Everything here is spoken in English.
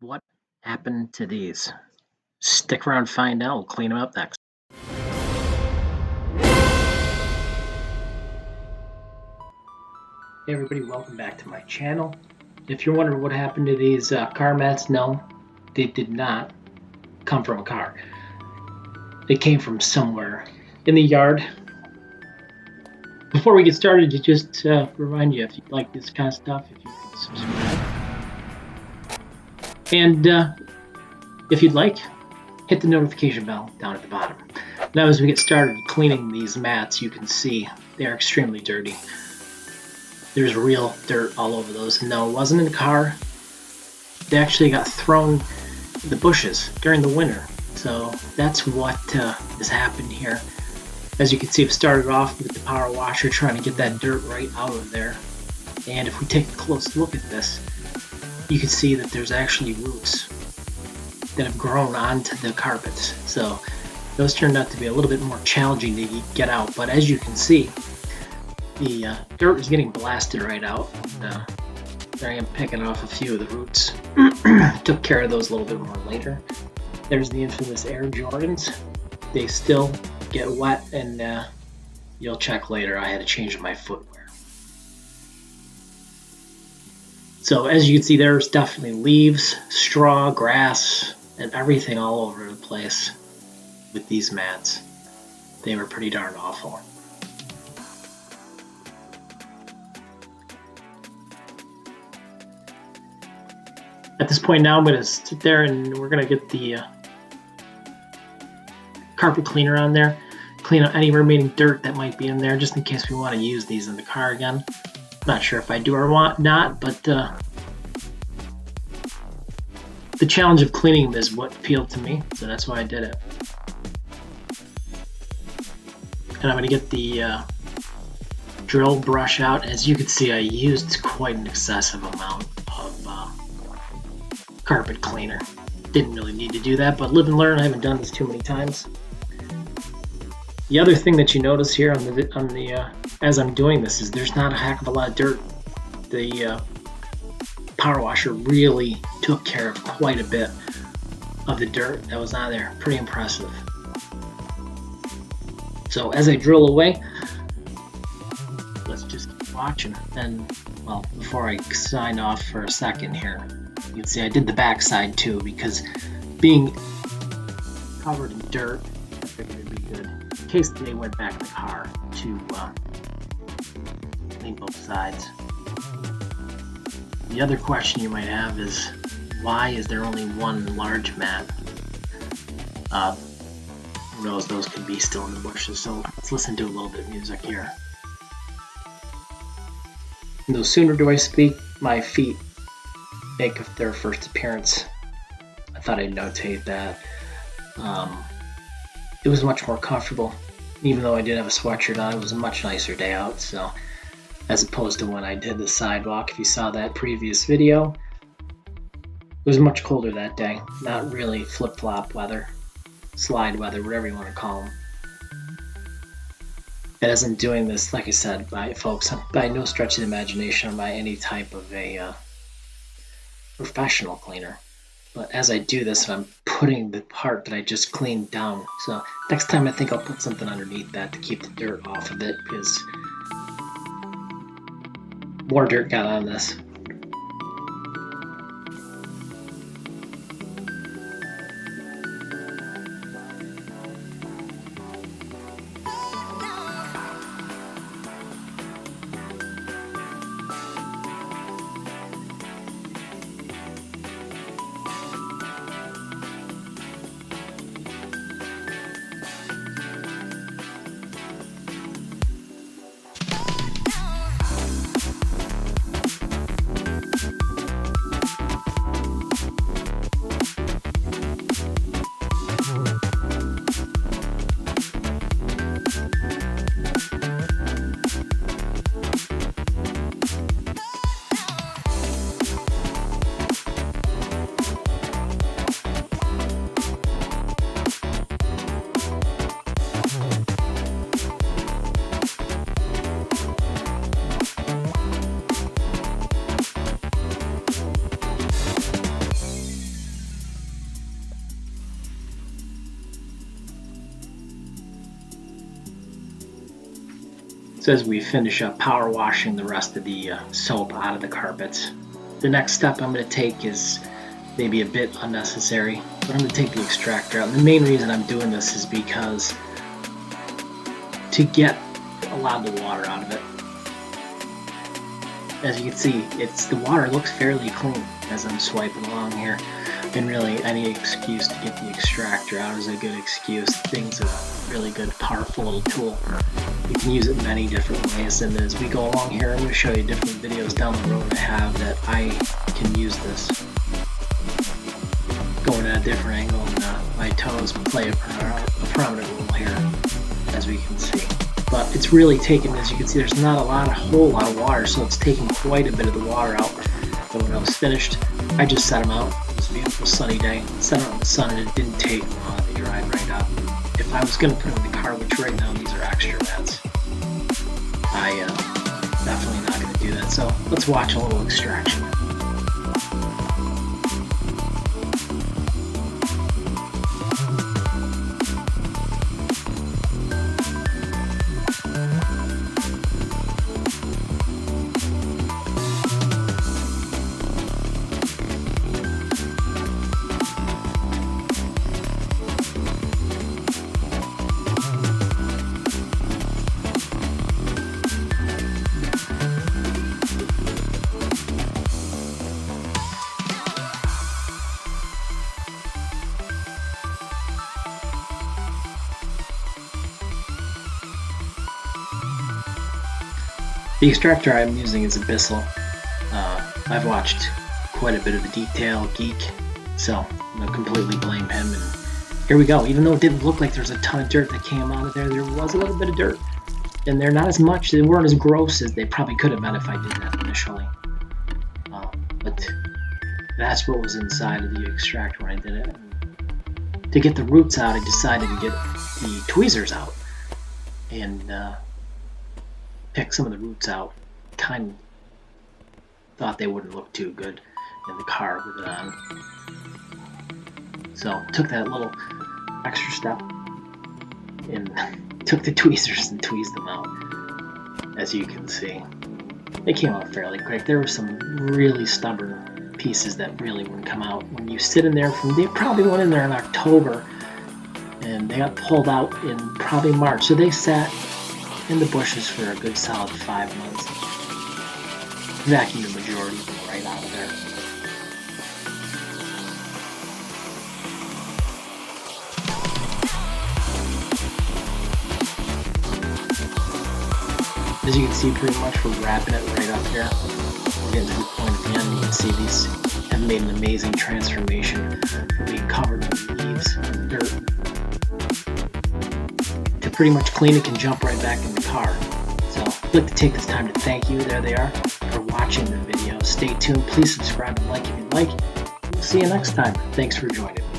What happened to these? Stick around, find out. We'll clean them up next. Hey everybody, welcome back to my channel. If you're wondering what happened to these car mats, no, they did not come from a car. They came from somewhere in the yard. Before we get started, just remind you, if you like this kind of stuff, if you can subscribe. And if you'd like, hit the notification bell down at the bottom. Now as we get started cleaning these mats, you can see they're extremely dirty. There's real dirt all over those. No, it wasn't in the car. They actually got thrown in the bushes during the winter. So that's what has happened here. As you can see, I've started off with the power washer trying to get that dirt right out of there. And if we take a close look at this, you can see that there's actually roots that have grown onto the carpets. So those turned out to be a little bit more challenging to get out. But as you can see, the dirt is getting blasted right out. There I am picking off a few of the roots. Took care of those a little bit more later. There's the infamous Air Jordans. They still get wet, and you'll check later. I had to change my footwear. So as you can see, there's definitely leaves, straw, grass, and everything all over the place with these mats. They were pretty darn awful. At this point now, I'm going to sit there and we're going to get the carpet cleaner on there, clean out any remaining dirt that might be in there, just in case we want to use these in the car again. Not sure if I do or not, but the challenge of cleaning them is what appealed to me, so that's why I did it. And I'm going to get the drill brush out. As you can see, I used quite an excessive amount of carpet cleaner. Didn't really need to do that, but live and learn. I haven't done this too many times. The other thing that you notice here on the as I'm doing this is there's not a heck of a lot of dirt. The power washer really took care of quite a bit of the dirt that was on there. Pretty impressive. So as I drill away, let's just keep watching. And well, before I sign off for a second here, you can see I did the back side too, because being covered in dirt, I figured it'd be good in case they went back in the car to clean both sides. The other question you might have is, why is there only one large mat? Who knows, those could be still in the bushes, so let's listen to a little bit of music here. No sooner do I speak, my feet make their first appearance. I thought I'd notate that. It was much more comfortable. Even though I did have a sweatshirt on, it was a much nicer day out, so as opposed to when I did the sidewalk. If you saw that previous video, it was much colder that day. Not really flip-flop weather, slide weather, whatever you want to call them. And as I'm doing this, like I said, folks, by no stretch of the imagination or by any type of a professional cleaner. But as I do this, I'm putting the part that I just cleaned down. So next time I think I'll put something underneath that to keep the dirt off of it, because more dirt got on this. So as we finish up power washing the rest of the soap out of the carpets, the next step I'm going to take is maybe a bit unnecessary, but I'm going to take the extractor out. And the main reason I'm doing this is because to get a lot of the water out of it. As you can see, the water looks fairly clean as I'm swiping along here. And really, any excuse to get the extractor out is a good excuse. The thing's a really good, powerful little tool. You can use it many different ways, and as we go along here, I'm going to show you different videos down the road I have that I can use this. Going at a different angle, and my toes play a prominent role here, as we can see. But it's really taken, as you can see, there's not a whole lot of water, so it's taking quite a bit of the water out. But when I was finished, I just set them out. It was a beautiful sunny day. Set them out in the sun, and it didn't take long. They dried right up. If I was going to put them in the car, which right now these are extra mats, I definitely not going to do that. So let's watch a little extraction. The extractor I'm using is a Bissell. I've watched quite a bit of a detail geek, so I completely blame him. And here we go. Even though it didn't look like there was a ton of dirt that came out of there, there was a little bit of dirt. And they're not as much, they weren't as gross as they probably could have been if I did that initially. But that's what was inside of the extractor when I did it. And to get the roots out, I decided to get the tweezers out and pick some of the roots out. Kind of thought they wouldn't look too good in the car with it on. So took that little extra step and took the tweezers and tweezed them out. As you can see, they came out fairly quick. There were some really stubborn pieces that really wouldn't come out. When you sit in there they probably went in there in October and they got pulled out in probably March. So they sat in the bushes for a good solid 5 months. Vacuumed the majority of them right out of there. As you can see, pretty much we're wrapping it right up here. We're getting to the point at the end. You can see these have made an amazing transformation from being covered with leaves and dirt to pretty much clean it and jump right back in the car. So I'd like to take this time to thank you, there they are, for watching the video. Stay tuned, please subscribe and like if you'd like. We'll see you next time. Thanks for joining.